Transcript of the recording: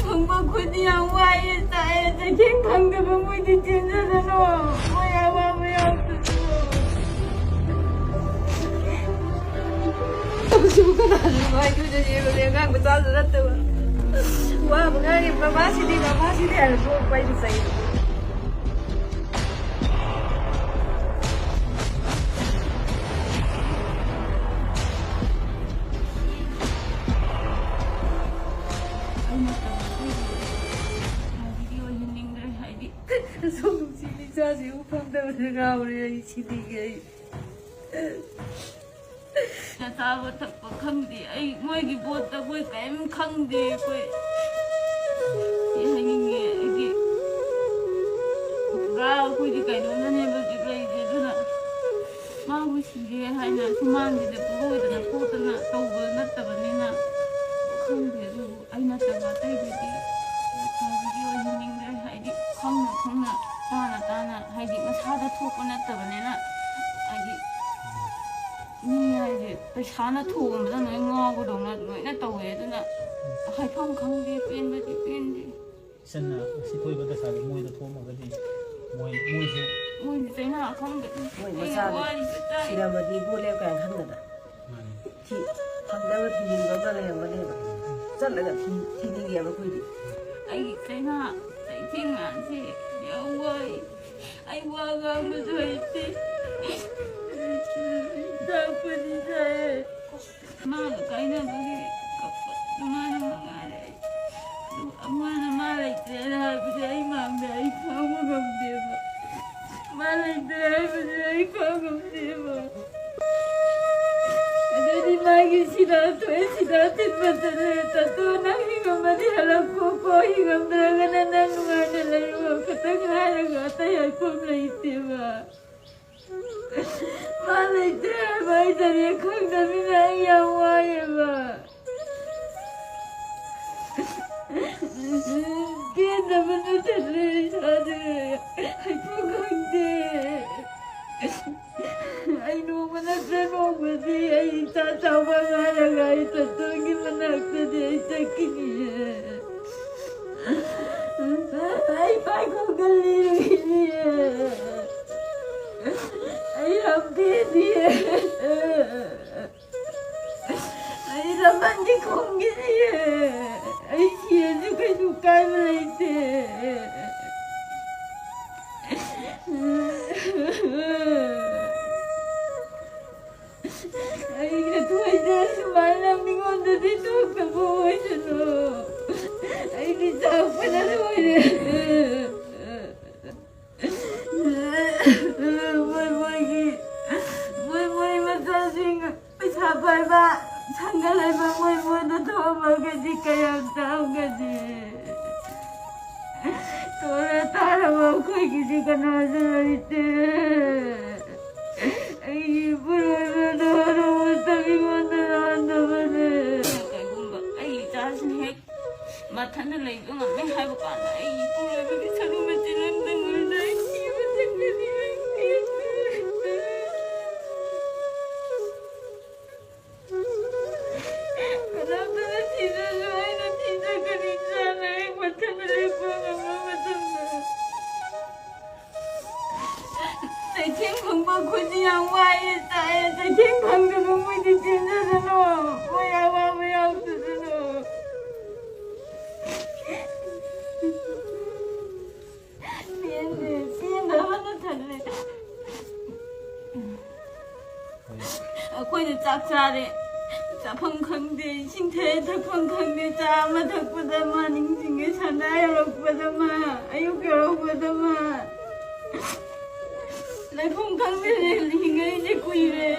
ꯈꯪꯕ ꯈꯨꯗꯤ ꯌꯥꯝ ꯋꯥꯏꯌꯦ ꯆꯥꯏꯌꯦ ꯆꯩꯊꯦꯡ ꯈꯪꯗꯕ ꯃꯣꯏꯗꯤ ꯆꯦꯟꯖꯗꯅꯣ ꯃꯣꯏ ꯑꯋꯥꯕ ꯌꯥꯎꯗꯁꯨ ꯇꯧꯁꯤꯕꯨ ꯀꯅꯥꯅ ꯅꯨꯡꯉꯥꯏꯗꯣꯏꯅꯣ ꯌꯦꯡꯉꯨꯅꯦ ꯑꯉꯥꯡ ꯃꯆꯥꯁꯨ ꯅꯠꯇꯕ ꯋꯥꯕ ꯉꯥꯡꯉꯤ ꯃꯃꯥꯁꯤꯗꯤ ꯍꯥꯏꯅ ꯊꯣꯛꯄ ꯑꯩꯅ ꯆꯩꯗꯣ ꯏꯆꯥꯁꯤ ꯎꯐꯝꯗꯕꯗ ꯉꯥꯎꯔꯦ ꯑꯩ ꯁꯤꯗꯤꯒꯤ ꯑꯩ ꯆꯥꯕ ꯊꯛꯄ ꯈꯪꯗꯦ ꯑꯩ ꯃꯣꯏꯒꯤ ꯕꯣꯠꯇ ꯑꯩꯈꯣꯏ ꯀꯔꯤꯝ ꯈꯪꯗꯦ ꯑꯩꯈꯣꯏ ꯁꯤ ꯍꯥꯏꯅꯤꯡꯉꯦ ꯑꯩꯗꯤ ꯄꯨꯔꯥ ꯑꯩꯈꯣꯏꯗꯤ ꯀꯩꯅꯣꯝꯅꯅꯦꯕ ꯍꯧꯖꯤꯛ ꯂꯩꯔꯤꯁꯦ ꯑꯗꯨꯅ ꯃꯥꯕꯨ ꯁꯤꯔꯦ ꯍꯥꯏꯅ ꯁꯨꯃꯥꯡꯁꯤꯗ ꯄꯨꯂꯣꯏꯗꯅ ꯈꯣꯠꯇꯅ ꯇꯧꯕ ꯅꯠꯇꯕꯅꯤꯅ ꯈꯪꯗꯦ ꯑꯗꯨꯕꯨ ꯑꯩ ꯅꯠꯇꯕ ꯑꯇꯩꯗꯨꯗꯤ ꯐꯥꯎꯕꯗꯤ ꯑꯣꯏꯍꯟꯅꯤꯡꯗ꯭ꯔꯦ ꯍꯥꯏꯗꯤ ꯈꯪꯅ ꯈꯪꯅ ꯇꯥꯅ ꯇꯥꯅ ꯍꯥꯏꯗꯤ ꯃꯁꯥꯗ ꯊꯣꯛꯄ ꯅꯠꯇꯕꯅꯤꯅ ꯍꯥꯏꯗꯤ ꯃꯤ ꯍꯥꯏꯁꯦ ꯄꯩꯁꯥꯅ ꯊꯣꯡꯕꯗ ꯂꯣꯏ ꯉꯥꯎꯕꯗꯧꯅ ꯂꯣꯏꯅ ꯇꯧꯋꯦ ꯑꯗꯨꯅ ꯍꯥꯏꯐꯝ ꯈꯪꯗꯦ ꯄꯦꯟꯕꯗꯤ ꯄꯦꯟꯗꯦ ꯏꯆꯟꯅ ꯁꯤꯊꯣꯏꯕ ꯗꯁꯥꯗꯤ ꯃꯣꯏꯗ ꯊꯣꯛꯑꯝꯃꯒꯗꯤ ꯃꯣꯏꯁꯨ ꯆꯩꯅꯥ ꯈꯪꯗꯦ ꯃꯣꯏ ꯃꯆꯥꯗ ꯁꯤꯔꯝꯃꯗꯤ ꯕꯣꯠ ꯂꯦꯞ ꯀꯥꯏꯅ ꯈꯪꯗꯅ ꯐꯪꯗꯕ ꯊꯤꯅꯤꯡꯕ ꯑꯃ ꯂꯩꯔꯝꯒꯅꯦꯕ ꯆꯠꯂꯒ ꯊꯤꯅꯤꯡꯉꯦꯕ ꯑꯩꯈꯣꯏꯗꯤ ꯑꯩꯒꯤ ꯆꯩꯅꯥ ꯆꯩꯊꯦꯡ ꯉꯥꯟꯁꯦ ꯌꯥꯝ ꯋꯥꯏ ꯑꯩ ꯋꯥ ꯉꯥꯡꯕꯁꯨ ꯍꯩꯇꯦ ꯆꯥꯛꯄꯗꯤ ꯆꯥꯏ ꯃꯥꯒ ꯀꯥꯏꯅꯕꯒꯤ ꯀꯞꯄ ꯑꯗꯨꯃꯥꯏꯅ ꯃꯉꯥꯏꯔꯦ ꯑꯗꯨ ꯑꯃꯅ ꯃꯥ ꯂꯩꯇ꯭ꯔꯦꯅ ꯍꯥꯏꯕꯁꯦ ꯑꯩ ꯃꯥꯡꯗ ꯑꯩ ꯈꯥꯡꯕ ꯉꯝꯗꯦꯕ ꯃꯥ ꯂꯩꯇ꯭ꯔꯦ ꯍꯥꯏꯕꯁꯦ ꯑꯩ ꯈꯥꯡ ꯉꯝꯗꯦꯕ ꯑꯗꯨꯗꯤ ꯃꯥꯒꯤ ꯁꯤꯗ ꯊꯣꯛꯑꯦ ꯁꯤꯗ ꯊꯤꯟꯕ ꯆꯠꯂꯦ ꯆꯠꯇꯨ ꯅꯪ ꯍꯤꯡꯉꯝꯃꯗꯤ ꯍꯜꯂꯛꯄꯣꯀꯣ ꯍꯤꯡꯉꯝꯗ꯭ꯔꯒꯅ ꯅꯪ ꯅꯨꯡꯉꯥꯏꯅ ꯂꯩꯔꯣ ꯈꯇꯪ ꯍꯥꯏꯔꯒ ꯑꯇꯩ ꯍꯥꯏꯐꯝ ꯂꯩꯇꯦꯕ ꯃꯥ ꯂꯩꯇ꯭ꯔꯦ ꯍꯥꯏꯕ ꯑꯩ ꯇꯔꯦꯠ ꯈꯪꯗꯕꯅꯤꯅ ꯑꯩ ꯌꯥꯝ ꯋꯥꯏꯑꯦꯕ ꯄꯦꯟꯗꯕꯅ ꯆꯠꯂꯦ ꯏꯁꯥꯁꯦ ꯍꯥꯏꯐꯝ ꯈꯪꯗꯦ ꯑꯩ ꯅꯣꯡꯃ ꯅꯠꯇ꯭ꯔ ꯅꯣꯡꯃꯗꯤ ꯑꯩ ꯏꯆꯥ ꯆꯥꯎꯕ ꯉꯥꯏꯔꯒ ꯑꯩ ꯆꯠꯇꯣꯏꯒꯤ ꯃꯅꯥꯛꯇꯗꯤ ꯑꯩ ꯆꯠꯈꯤꯅꯤꯌꯦ ꯑꯩ ꯄꯥꯏꯈꯣꯡꯗ ꯂꯤꯔꯨꯈꯤꯅꯤꯌꯦ ꯑꯩ ꯌꯥꯝ ꯄꯦꯟꯗꯤꯌꯦ ꯑꯩ ꯂꯃꯟꯗꯤ ꯈꯣꯡꯈꯤꯅꯤꯌꯦ ꯑꯩ ꯁꯤꯔꯁꯨ ꯀꯩꯁꯨ ꯀꯥꯏꯕ ꯂꯩꯇꯦ ꯑꯩꯒ ꯊꯣꯏꯁꯦ ꯁꯨꯃꯥꯏꯅ ꯃꯤꯉꯣꯟꯗꯗꯤ ꯊꯣꯛꯇꯕ ꯑꯣꯏꯁꯅꯨ ꯑꯩꯗꯤ ꯆꯥꯛꯄꯅ ꯂꯣꯏꯔꯦ ꯃꯣꯏ ꯃꯆꯥꯁꯤꯡ ꯄꯩꯁా ꯄꯥꯏꯕ ꯁꯪꯒ ꯂꯩꯕ ꯃꯣꯏꯗ ꯊꯣꯛꯑꯝꯃꯒꯗꯤ ꯀꯌꯥꯝ ꯆꯥꯎꯒꯅꯤ ꯇꯣꯔ ꯇꯥꯔꯕ ꯑꯩꯈꯣꯏꯒꯤꯗꯤ ꯀꯅꯥꯁꯨ ꯂꯩꯇꯦ ꯑꯩꯒꯤ ꯏꯄꯨꯔꯣꯏꯕꯗꯣ ꯅꯣꯡꯃꯇ ꯃꯤꯉꯣꯟꯗ ꯂꯥꯟꯗꯕꯅꯦ ꯀꯩꯒꯨꯝꯕ ꯑꯩꯒꯤ ꯏꯆꯥꯁꯤꯅ ꯍꯦꯛ ꯃꯊꯟꯇ ꯂꯩꯕ ꯉꯝꯃꯦ ꯍꯥꯏꯕ ꯀꯥꯟꯗ ꯑꯩꯒꯤ ꯏꯄꯨꯔꯣꯏꯕꯒꯤ ꯁꯔꯨ ꯃꯆꯤꯟ ꯑꯃꯇꯪ ꯑꯣꯏꯅ ꯑꯩ ꯁꯤꯕ ꯆꯠꯀꯅꯤ ꯀꯅꯥꯝꯇꯅ ꯊꯤꯗ꯭ꯔꯁꯨ ꯑꯩꯅ ꯊꯤꯖꯒꯅꯤ ꯏꯆꯥꯅ ꯍꯦꯛ ꯃꯊꯟꯇ ꯂꯩꯕ ꯉꯝꯕ ꯃꯇꯝꯗ ꯆꯩꯊꯦꯡ ꯈꯪꯕ ꯈꯨꯗꯤ ꯌꯥꯝ ꯋꯥꯏꯌꯦ ꯆꯥꯏꯌꯦ ꯆꯩꯊꯦꯡ ꯈꯪꯗꯕ ꯃꯣꯏꯗꯤ ꯆꯦꯟꯖꯗꯅꯣ ꯃꯣꯏ ꯑꯋꯥꯕ ꯌꯥꯎꯗꯗꯅꯣ ꯄꯦꯟꯗꯕꯅ ꯊꯜꯂꯦ ꯑꯩꯈꯣꯏꯅ ꯆꯥꯛ ꯆꯥꯔꯦ ꯆꯥꯐꯝ ꯈꯪꯗꯦ ꯏꯁꯤꯡ ꯊꯛꯑꯦ ꯊꯛꯐꯝ ꯈꯪꯗꯦ ꯆꯥ ꯑꯃ ꯊꯛꯄꯗ ꯃꯥ ꯅꯤꯡꯁꯤꯡꯉꯦ ꯁꯟꯅꯥ ꯌꯧꯔꯛꯄꯗ ꯃꯥ ꯑꯌꯨꯛ ꯌꯧꯔꯛꯄꯗ ꯃꯥ ꯂꯩꯐꯝ ꯈꯪꯗꯦ ꯍꯤꯡꯉꯛꯏꯁꯦ ꯀꯨꯏꯔꯦ